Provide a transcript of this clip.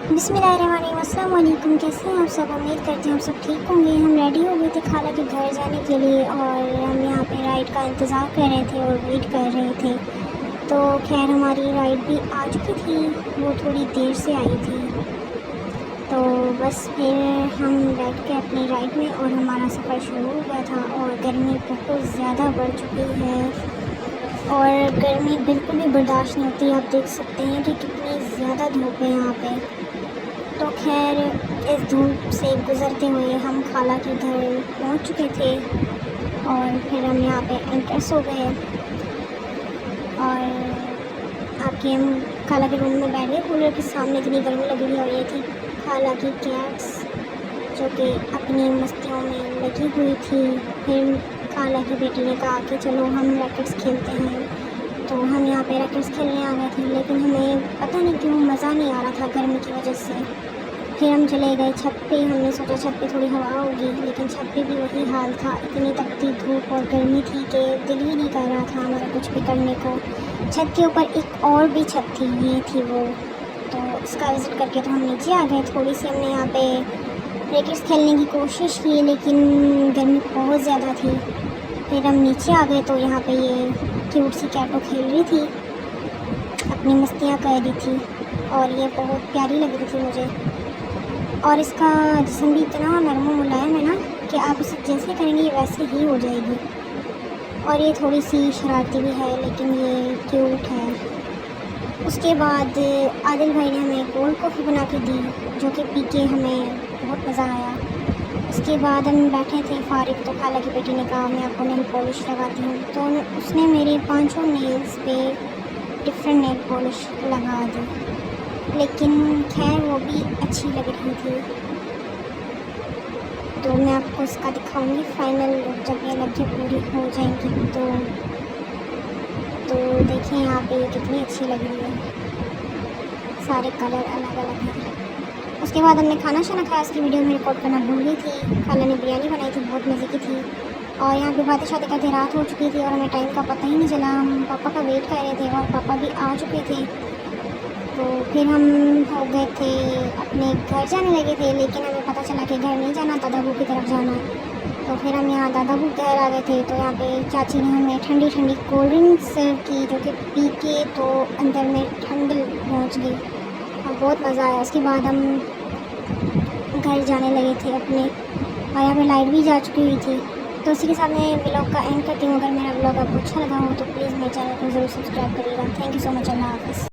बिस्मिल्लाहिर्रहमानिर्रहीम, अस्सलाम वालेकुम। कैसे हैं आप सब? उम्मीद करते हैं आप सब ठीक होंगे। हम रेडी हो गए थे खाला के घर जाने के लिए और हम यहाँ पे राइड का इंतज़ार कर रहे थे और वेट कर रहे थे। तो खैर हमारी राइड भी आ चुकी थी, वो थोड़ी देर से आई थी। तो बस फिर हम बैठ के अपनी राइड में और हमारा सफ़र शुरू हो गया था। और गर्मी बहुत ज़्यादा बढ़ चुकी है और गर्मी बिल्कुल भी बर्दाश्त नहीं होती। आप देख सकते हैं कि कितनी ज़्यादा धूप है यहाँ पे। तो खैर इस धूप से गुज़रते हुए हम खाला के घर पहुँच चुके थे और फिर हम यहाँ पे एंट्रेंस हो गए और आके हम खाला के रूम में बैठ गए। कूलर के सामने इतनी गर्मी लगी हुई और ये थी खाला की कैट्स जो कि अपनी मस्तियों में लगी हुई थी। फिर खाला की बेटी ने कहा कि चलो हम रैकेट्स खेलते हैं। तो हम यहाँ पे रैकेट्स खेलने आ गए थे, लेकिन हमें पता नहीं क्यों मज़ा नहीं आ रहा था गर्मी की वजह से। फिर हम चले गए छत पे। हमने सोचा छत पे थोड़ी हवा होगी, लेकिन छत पे भी वही हाल था। इतनी तपती धूप और गर्मी थी कि दिल ही नहीं कर रहा था हमारा कुछ भी करने को। छत के ऊपर एक और भी छत थी, ये थी वो। तो इसका विज़िट करके तो हम नीचे आ गए। थोड़ी सी हमने यहाँ पे रैकेट्स खेलने की कोशिश की, लेकिन गर्मी बहुत ज़्यादा थी। फिर हम नीचे आ गए तो यहाँ पे ये क्यूट सी कैटो खेल रही थी, अपनी मस्तियाँ कर रही थी और ये बहुत प्यारी लग रही थी मुझे। और इसका जिस्म भी इतना नरम और मुलायम है ना कि आप इसे जैसे करेंगे ये वैसे ही हो जाएगी। और ये थोड़ी सी शरारती भी है, लेकिन ये क्यूट है। उसके बाद आदिल भाई ने हमें कोल्ड कॉफ़ी बना के दी, जो कि पी के हमें बहुत मज़ा आया। उसके बाद हम बैठे थे फारिग, तो खाला की बेटी ने कहा मैं आपको नेल पॉलिश लगाती हूँ। तो उसने मेरे 5 नेल्स पे डिफरेंट नेल पॉलिश लगा दी, लेकिन खैर वो भी अच्छी लग रही थी। तो मैं आपको इसका दिखाऊंगी फाइनल लुक जब ये लगे पूरी हो जाएंगी। तो देखें यहाँ पे कितनी अच्छी लग रही है, सारे कलर अलग अलग हैं। उसके बाद हमने खाना शाना खाया। उसकी वीडियो में रिकॉर्ड करना भूल गई थी। खाला ने बिरयानी बनाई थी, बहुत मज़े की थी। और यहाँ पे बातें शादी करते रात हो चुकी थी और हमें टाइम का पता ही नहीं चला। हम पापा का वेट कर रहे थे और पापा भी आ चुके थे। तो फिर हम हो गए थे अपने घर जाने लगे थे, लेकिन हमें पता चला कि घर नहीं जाना, दादा बू की तरफ जाना। तो फिर हम यहाँ दादा बू के घर आ गए थे। तो यहाँ पे चाची ने हमें ठंडी ठंडी कोल्ड ड्रिंक सर्व की, जो कि पी के तो अंदर में ठंड पहुँच गई और बहुत मज़ा आया। उसके बाद हम घर जाने लगे थे अपने, और यहाँ पे लाइट भी जा चुकी हुई थी। तो उसी के साथ मैं व्लॉग का एंड करती हूँ। अगर मेरा व्लॉग आपको अच्छा लगा हो तो प्लीज़ मेरे चैनल को ज़रूर सब्सक्राइब करिएगा। Thank you so much. अल्लाह हाफ़िज़।